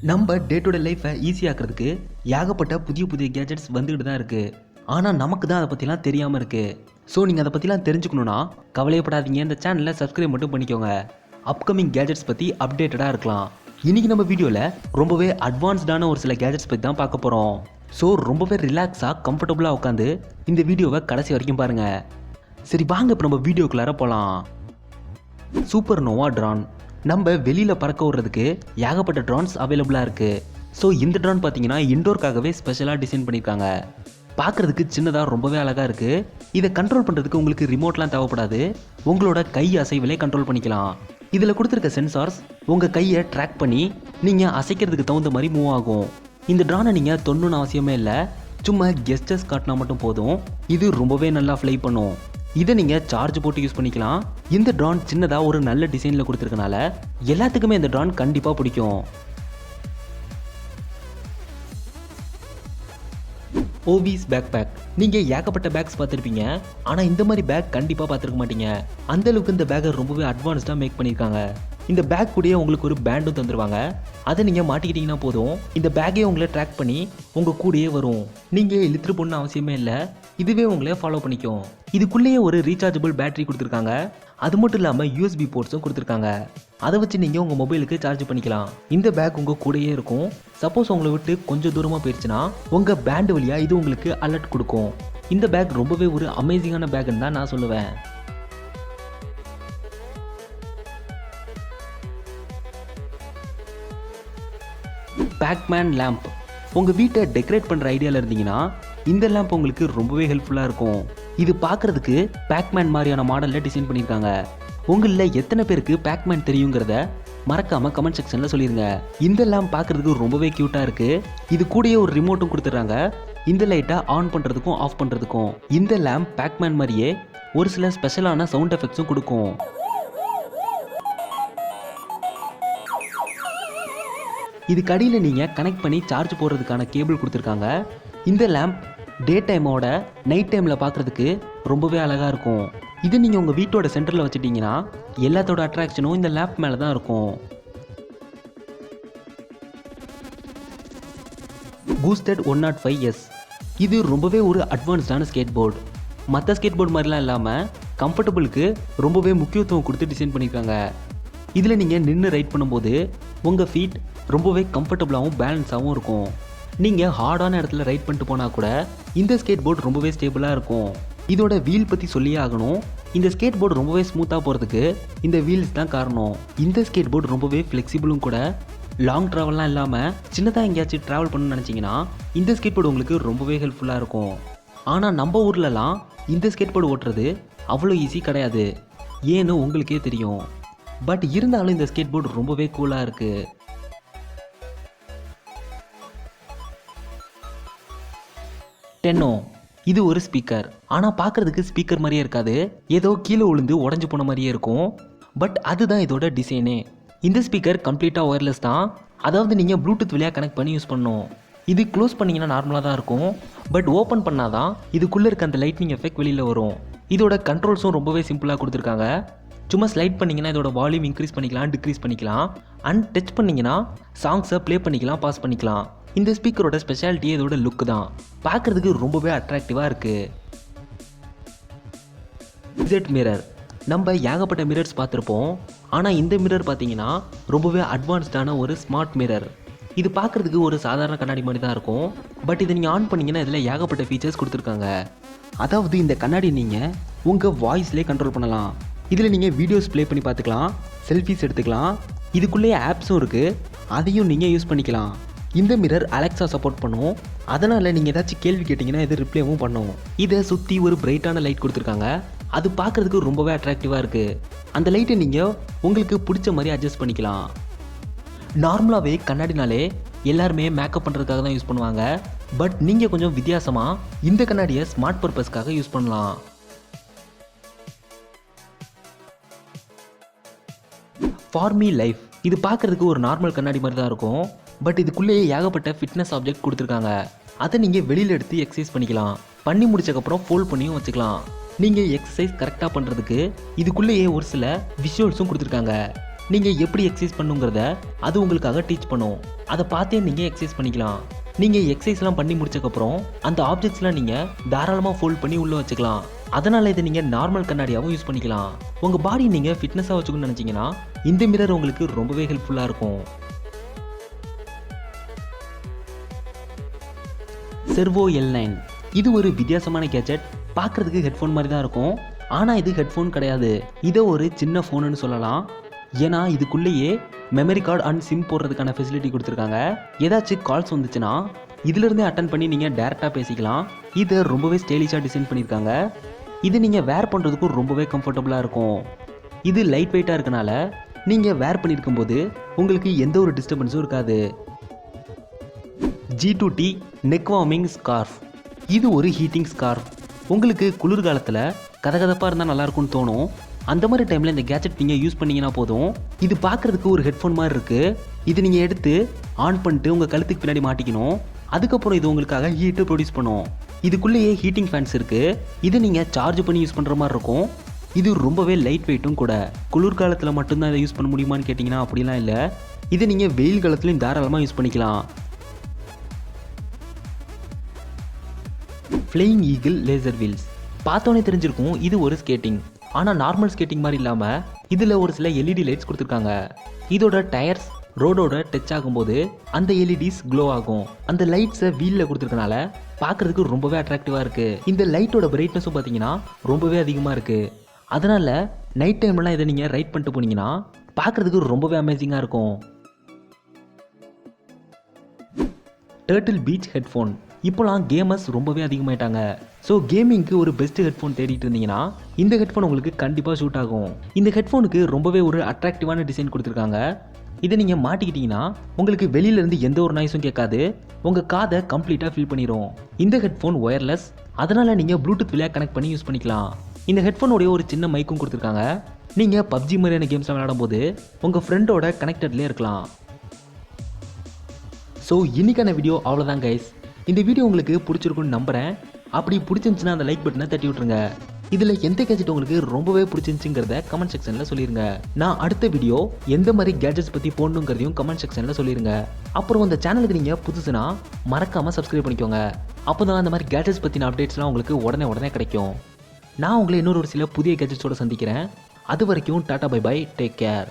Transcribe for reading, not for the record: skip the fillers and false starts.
நம்ம day to day லைஃப்பை ஈஸியாக்குறதுக்கு ஏகப்பட்ட புதிய புதிய கேஜெட்ஸ் வந்துக்கிட்டு தான் இருக்குது. ஆனால் நமக்கு தான் அதை பற்றிலாம் தெரியாமல் இருக்குது. ஸோ நீங்கள் அதை பற்றிலாம் தெரிஞ்சுக்கணுன்னா கவலையப்படாதீங்க, இந்த சேனலில் சப்ஸ்கிரைப் மட்டும் பண்ணிக்கோங்க. அப்கமிங் கேஜெட்ஸ் பற்றி அப்டேட்டடாக இருக்கலாம். இன்றைக்கி நம்ம வீடியோவில் ரொம்பவே அட்வான்ஸ்டான ஒரு சில கேஜெட்ஸ் பற்றி தான் பார்க்க போகிறோம். ஸோ ரொம்பவே ரிலாக்ஸாக கம்ஃபர்டபுளாக உட்காந்து இந்த வீடியோவை கடைசி வரைக்கும் பாருங்கள். சரி வாங்க இப்போ நம்ம வீடியோக்குள்ளார போகலாம். Supernova drone. நம்ம வெளியில் பறக்க விடுறதுக்கு ஏகப்பட்ட ட்ரான்ஸ் அவைலபிளாக இருக்குது. ஸோ இந்த ட்ரான் பார்த்தீங்கன்னா இண்டோருக்காகவே ஸ்பெஷலாக டிசைன் பண்ணியிருக்காங்க. பார்க்குறதுக்கு சின்னதாக ரொம்பவே அழகாக இருக்குது. இதை கண்ட்ரோல் பண்ணுறதுக்கு உங்களுக்கு ரிமோட்லாம் தேவைப்படாது. உங்களோட கை அசைவிலே கண்ட்ரோல் பண்ணிக்கலாம். இதில் கொடுத்துருக்க சென்சார்ஸ் உங்கள் கையை ட்ராக் பண்ணி நீங்கள் அசைக்கிறதுக்கு தகுந்த மாதிரி மூவ் ஆகும். இந்த ட்ரானை நீங்கள் தொண்ணணும்னு அவசியமே இல்லை, சும்மா கெஸ்டர்ஸ் காட்டினா மட்டும் போதும். இது ரொம்பவே நல்லா ஃப்ளை பண்ணும். இதை நீங்கள் சார்ஜ் போட்டு யூஸ் பண்ணிக்கலாம். இந்த ட்ரான் சின்னதாக ஒரு நல்ல டிசைனில் கொடுத்துருக்கனால எல்லாத்துக்குமே இந்த ட்ரான் கண்டிப்பாக பிடிக்கும். ஓவிஸ் பேக் பேக். நீங்கள் ஏகப்பட்ட பேக்ஸ் பார்த்துருப்பீங்க, ஆனால் இந்த மாதிரி பேக் கண்டிப்பாக பார்த்துருக்க மாட்டீங்க. அந்தளவுக்கு இந்த பேக்கை ரொம்பவே அட்வான்ஸ்டாக மேக் பண்ணியிருக்காங்க. இந்த பேக் கூடயே உங்களுக்கு ஒரு பேண்டும் தந்துடுவாங்க. அதை நீங்கள் மாட்டிக்கிட்டீங்கன்னா போதும், இந்த பேக்கே உங்களை ட்ராக் பண்ணி உங்கள் கூடயே வரும். நீங்கள் இழுத்துட்டு போகணுன்னு அவசியமே இல்லை, இதுவே உங்களே ஃபாலோ பண்ணிக்கும். இதுக்குள்ளேயே ஒரு ரீசார்ஜபிள் பேட்டரி கொடுத்துருக்காங்க. அது மட்டும் இல்லாமல் யூஎஸ்பி போர்ட்ஸும் கொடுத்துருக்காங்க. அதை வச்சு நீங்கள் உங்கள் மொபைலுக்கு சார்ஜ் பண்ணிக்கலாம். இந்த பேக் உங்கள் கூடயே இருக்கும். சப்போஸ் உங்களை விட்டு கொஞ்சம் தூரமாக போயிடுச்சுன்னா உங்கள் பேண்ட் வழியாக இது உங்களுக்கு அலர்ட் கொடுக்கும். இந்த பேக் ரொம்பவே ஒரு அமேசிங்கான பேக்குன்னு தான் நான் சொல்லுவேன். Pacman lamp. உங்கள் வீட்டை டெக்கரேட் பண்ணுற ஐடியாவில் இருந்தீங்கன்னா இந்த லேம்ப் உங்களுக்கு ரொம்பவே ஹெல்ப்ஃபுல்லாக இருக்கும். இது பார்க்குறதுக்கு பேக்மேன் மாதிரியான மாடலில் டிசைன் பண்ணியிருக்காங்க. உங்களில் எத்தனை பேருக்கு பேக்மேன் தெரியுங்கிறத மறக்காமல் கமெண்ட் செக்ஷனில் சொல்லிடுங்க. இந்த லேம்ப் பார்க்குறதுக்கு ரொம்பவே க்யூட்டாக இருக்குது. இது கூடயே ஒரு ரிமோட்டும் கொடுத்துட்றாங்க, இந்த லைட்டை ஆன் பண்ணுறதுக்கும் ஆஃப் பண்ணுறதுக்கும். இந்த லேம்ப் பேக்மேன் மாதிரியே ஒரு சில ஸ்பெஷலான சவுண்ட் எஃபெக்ட்ஸும் கொடுக்கும். இதுக்கு அடியில் நீங்கள் கனெக்ட் பண்ணி சார்ஜ் போடுறதுக்கான கேபிள் கொடுத்துருக்காங்க. இந்த லேம்ப் டே டைமோட நைட் டைமில் பார்க்குறதுக்கு ரொம்பவே அழகாக இருக்கும். இது நீங்கள் உங்கள் வீட்டோட சென்டரில் வச்சுட்டிங்கன்னா எல்லாத்தோட அட்ராக்ஷனும் இந்த லேம்ப் மேலே தான் இருக்கும். Boosted 105S. இது ரொம்பவே ஒரு அட்வான்ஸ்டான ஸ்கேட் போர்டு. மற்ற ஸ்கேட் போர்டு மாதிரிலாம் இல்லாமல் கம்ஃபர்டபுளுக்கு ரொம்பவே முக்கியத்துவம் கொடுத்து டிசைன் பண்ணியிருக்காங்க. இதில் நீங்கள் நின்று ரைட் பண்ணும்போது உங்கள் ஃபீட் ரொம்பவே கம்ஃபர்டபுளாகவும் பேலன்ஸாகவும் இருக்கும். நீங்கள் ஹார்டான இடத்துல ரைட் பண்ணிட்டு போனால் கூட இந்த ஸ்கேட் போர்டு ரொம்பவே ஸ்டேபிளாக இருக்கும். இதோட வீல் பற்றி சொல்லியே ஆகணும். இந்த ஸ்கேட் போர்டு ரொம்பவே ஸ்மூத்தாக போகிறதுக்கு இந்த வீல்ஸ் தான் காரணம். இந்த ஸ்கேட் போர்டு ரொம்பவே ஃப்ளெக்சிபிளும் கூட. லாங் ட்ராவல்லாம் இல்லாமல் சின்னதாக எங்கேயாச்சும் ட்ராவல் பண்ணணும்னு நினச்சிங்கன்னா இந்த ஸ்கேட் போர்டு உங்களுக்கு ரொம்பவே ஹெல்ப்ஃபுல்லாக இருக்கும். ஆனால் நம்ம ஊர்லலாம் இந்த ஸ்கேட் போர்டு ஓட்டுறது அவ்வளோ ஈஸி கிடையாது, ஏன்னு உங்களுக்கே தெரியும். பட் இருந்தாலும் இந்த ஸ்கேட் போர்டு ரொம்பவே கூலாக இருக்குது. டெனோ. இது ஒரு ஸ்பீக்கர், ஆனால் பார்க்குறதுக்கு ஸ்பீக்கர் மாதிரியே இருக்காது, ஏதோ கீழே விழுந்து உடஞ்சி போன மாதிரியே இருக்கும். பட் அதுதான் இதோட டிசைனே. இந்த ஸ்பீக்கர் கம்ப்ளீட்டாக ஒயர்லெஸ் தான், அதாவது நீங்கள் ப்ளூடூத் வழியாக கனெக்ட் பண்ணி யூஸ் பண்ணணும். இது க்ளோஸ் பண்ணிங்கன்னா நார்மலாக தான் இருக்கும், பட் ஓப்பன் பண்ணால் தான் இதுக்குள்ளே இருக்க அந்த லைட்னிங் எஃபெக்ட் வெளியில் வரும். இதோட கண்ட்ரோல்ஸும் ரொம்பவே சிம்பிளாக கொடுத்துருக்காங்க. சும்மா ஸ்லைட் பண்ணிங்கன்னா இதோட வால்யூம் இன்க்ரீஸ் பண்ணிக்கலாம், டிக்ரீஸ் பண்ணிக்கலாம். அண்ட் டச் பண்ணிங்கன்னா சாங்ஸை ப்ளே பண்ணிக்கலாம், பாஸ் பண்ணிக்கலாம். இந்த ஸ்பீக்கரோட ஸ்பெஷாலிட்டியே இதோட லுக்கு தான். பார்க்குறதுக்கு ரொம்பவே அட்ராக்டிவாக இருக்குது. மிரர். நம்ம ஏகப்பட்ட மிரர்ஸ் பார்த்துருப்போம், ஆனால் இந்த மிரர் பார்த்தீங்கன்னா ரொம்பவே அட்வான்ஸ்டான ஒரு ஸ்மார்ட் மிரர். இது பார்க்குறதுக்கு ஒரு சாதாரண கண்ணாடி மாதிரி தான் இருக்கும், பட் இதை நீங்கள் ஆன் பண்ணிங்கன்னா இதில் ஏகப்பட்ட ஃபீச்சர்ஸ் கொடுத்துருக்காங்க. அதாவது இந்த கண்ணாடி நீங்கள் உங்கள் வாய்ஸ்லேயே கண்ட்ரோல் பண்ணலாம். இதில் நீங்கள் வீடியோஸ் ப்ளே பண்ணி பார்த்துக்கலாம், செல்ஃபிஸ் எடுத்துக்கலாம். இதுக்குள்ளேயே ஆப்ஸும் இருக்குது, அதையும் நீங்கள் யூஸ் பண்ணிக்கலாம். இந்த மிரர் அலெக்ஸா சப்போர்ட் பண்ணும், அதனால் நீங்கள் ஏதாச்சும் கேள்வி கேட்டிங்கன்னா இது ரிப்ளேவும் பண்ணும். இதை சுற்றி ஒரு பிரைட்டான லைட் கொடுத்துருக்காங்க, அது பார்க்குறதுக்கு ரொம்பவே அட்ராக்டிவாக இருக்குது. அந்த லைட்டை நீங்கள் உங்களுக்கு பிடிச்ச மாதிரி அட்ஜஸ்ட் பண்ணிக்கலாம். நார்மலாகவே கண்ணாடினாலே எல்லாருமே மேக்கப் பண்ணுறதுக்காக தான் யூஸ் பண்ணுவாங்க, பட் நீங்கள் கொஞ்சம் வித்தியாசமாக இந்த கண்ணாடியை ஸ்மார்ட் பர்பஸ்க்காக யூஸ் பண்ணலாம். For me life. இது பார்க்குறதுக்கு ஒரு நார்மல் கண்ணாடி மாதிரி தான் இருக்கும், பட் இதுக்குள்ளேயே ஏகப்பட்ட ஃபிட்னஸ் ஆப்ஜெக்ட் கொடுத்துருக்காங்க. அதை நீங்கள் வெளியில் எடுத்து எக்ஸசைஸ் பண்ணிக்கலாம். பண்ணி முடிச்சக்கப்புறம் ஃபோல்ட் பண்ணியும் வச்சுக்கலாம். நீங்கள் எக்ஸசைஸ் கரெக்டாக பண்ணுறதுக்கு இதுக்குள்ளேயே ஒரு சில விஷுவல்ஸும் கொடுத்துருக்காங்க. நீங்கள் எப்படி எக்ஸசைஸ் பண்ணுங்கிறத அது உங்களுக்காக டீச் பண்ணும். அதை பார்த்தே நீங்கள் எக்ஸசைஸ் பண்ணிக்கலாம். நீங்கள் எக்ஸசைஸ்லாம் பண்ணி முடிச்சக்கப்புறம் அந்த ஆப்ஜெக்ட்ஸ்லாம் நீங்கள் தாராளமாக ஃபோல்ட் பண்ணி உள்ளே வச்சுக்கலாம். அதனால் இதை நீங்கள் நார்மல் கண்ணாடியாகவும் யூஸ் பண்ணிக்கலாம். உங்கள் பாடி நீங்கள் ஃபிட்னஸாக வச்சுக்கணும்னு நினச்சிங்கன்னா இந்த மிரர் உங்களுக்கு ரொம்பவே ஹெல்ப்ஃபுல்லாக இருக்கும். செர்வோ L9 இது ஒரு வித்தியாசமான கேஜெட். பார்க்குறதுக்கு ஹெட்ஃபோன் மாதிரி தான் இருக்கும். ஆனால் இது ஹெட்ஃபோன் கிடையாது. இதை ஒரு சின்ன ஃபோனுன்னு சொல்லலாம். ஏன்னா இதுக்குள்ளேயே மெமரி கார்டு அண்ட் சிம் போடுறதுக்கான ஃபெசிலிட்டி கொடுத்துருக்காங்க. ஏதாச்சும் கால்ஸ் வந்துச்சுன்னா இதிலிருந்தே அட்டன் பண்ணி நீங்கள் டேரெக்டாக பேசிக்கலாம். இதை ரொம்பவே ஸ்டைலிஷாக டிசைன் பண்ணியிருக்காங்க. இது நீங்கள் வேர் பண்ணுறதுக்கும் ரொம்பவே கம்ஃபர்டபுளாக இருக்கும். இது லைட் வெயிட்டாக இருக்கனால நீங்கள் வேர் பண்ணியிருக்கும்போது உங்களுக்கு எந்த ஒரு டிஸ்டர்பன்ஸும் இருக்காது. G2T நெக் வார்மிங் ஸ்கார்ஃப் இது ஒரு ஹீட்டிங் ஸ்கார்ஃப். உங்களுக்கு குளிர்காலத்தில் கதகதப்பாக இருந்தால் நல்லாயிருக்கும்னு தோணும். அந்த மாதிரி டைமில் இந்த கேஜெட் நீங்கள் யூஸ் பண்ணிங்கன்னா போதும். இது பார்க்குறதுக்கு ஒரு ஹெட்ஃபோன் மாதிரி இருக்குது. இது நீங்கள் எடுத்து ஆன் பண்ணிட்டு உங்கள் கழுத்துக்கு பின்னாடி மாட்டிக்கணும். அதுக்கப்புறம் இது உங்களுக்காக ஹீட்டை ப்ரொடியூஸ் பண்ணும். இதுக்குள்ளேயே ஹீட்டிங் ஃபேன்ஸ் இருக்குது. இதை நீங்கள் சார்ஜ் பண்ணி யூஸ் பண்ணுற மாதிரி இருக்கும். இது ரொம்பவே லைட் வெயிட்டும் கூட. குளிர்காலத்தில் மட்டும்தான் இதை யூஸ் பண்ண முடியுமான்னு கேட்டிங்கன்னா அப்படிலாம் இல்லை. இதை நீங்கள் வெயில் காலத்துலையும் தாராளமாக யூஸ் பண்ணிக்கலாம். ஃப்ளையிங் ஈகிள் லேசர் வீல்ஸ் பார்த்தோன்னே தெரிஞ்சிருக்கும் இது ஒரு ஸ்கேட்டிங். ஆனால் நார்மல் ஸ்கேட்டிங் மாதிரி இல்லாமல் இதில் ஒரு சில LED லைட்ஸ் கொடுத்துருக்காங்க. இதோட டயர்ஸ் ரோடோட டச் ஆகும்போது அந்த LEDs க்ளோ ஆகும். அந்த லைட்ஸை வீலில் கொடுத்துருக்கனால பார்க்குறதுக்கு ரொம்பவே அட்ராக்டிவாக இருக்குது. இந்த லைட்டோட பிரைட்னஸும் பார்த்தீங்கன்னா ரொம்பவே அதிகமாக இருக்குது. அதனால் நைட் டைம்லாம் இதை நீங்கள் ரைட் பண்ணிட்டு போனீங்கன்னா பார்க்குறதுக்கு ரொம்பவே அமேசிங்காக இருக்கும். டர்ட்டில் பீச் ஹெட்ஃபோன் இப்போலாம் கேமர்ஸ் ரொம்பவே அதிகமாயிட்டாங்க. ஸோ கேமிங்க்கு ஒரு பெஸ்ட் ஹெட்ஃபோன் தேடிட்டு இருந்தீங்கன்னா இந்த ஹெட்ஃபோன் உங்களுக்கு கண்டிப்பாக ஷூட் ஆகும். இந்த ஹெட்ஃபோனுக்கு ரொம்பவே ஒரு அட்ராக்டிவான டிசைன் கொடுத்துருக்காங்க. இதை நீங்கள் மாட்டிக்கிட்டீங்கன்னா உங்களுக்கு வெளியிலேருந்து எந்த ஒரு நாய்ஸும் கேட்காது. உங்கள் காதை கம்ப்ளீட்டாக ஃபில் பண்ணிடும். இந்த ஹெட்ஃபோன் ஒயர்லெஸ். அதனால் நீங்கள் ப்ளூடூத் வழியாக கனெக்ட் பண்ணி யூஸ் பண்ணிக்கலாம். இந்த ஹெட்ஃபோனுடைய ஒரு சின்ன மைக்கும் கொடுத்துருக்காங்க. நீங்கள் PUBG மாதிரியான கேம்ஸ்லாம் விளையாடும்போது உங்கள் ஃப்ரெண்டோட கனெக்டட்லேயே இருக்கலாம். ஸோ இன்றைக்கான வீடியோ அவ்வளோதான் கைஸ். இந்த வீடியோ உங்களுக்கு பிடிச்சிருக்குன்னு நம்புகிறேன். அப்படி பிடிச்சிருந்துச்சுன்னா அந்த லைக் பட்டனை தட்டி விட்ருங்க. இதில் எந்த கேஜெட் உங்களுக்கு ரொம்பவே பிடிச்சிருந்துச்சுங்கிறத கமெண்ட் செக்ஷனில் சொல்லிடுங்க. நான் அடுத்த வீடியோ எந்த மாதிரி கேஜெட்ஸ் பற்றி போடணுங்கிறதையும் கமெண்ட் செக்ஷனில் சொல்லிடுங்க. அப்புறம் அந்த சேனலுக்கு நீங்கள் புதுசுனா மறக்காமல் சப்ஸ்கிரைப் பண்ணிக்கோங்க. அப்போ தான் அந்த மாதிரி கேஜெட்ஸ் பற்றின அப்டேட்ஸ்லாம் உங்களுக்கு உடனே கிடைக்கும். நான் உங்களை இன்னொரு சில புதிய கேஜெட்ஸோடு சந்திக்கிறேன். அது வரைக்கும் tata bye bye, take care.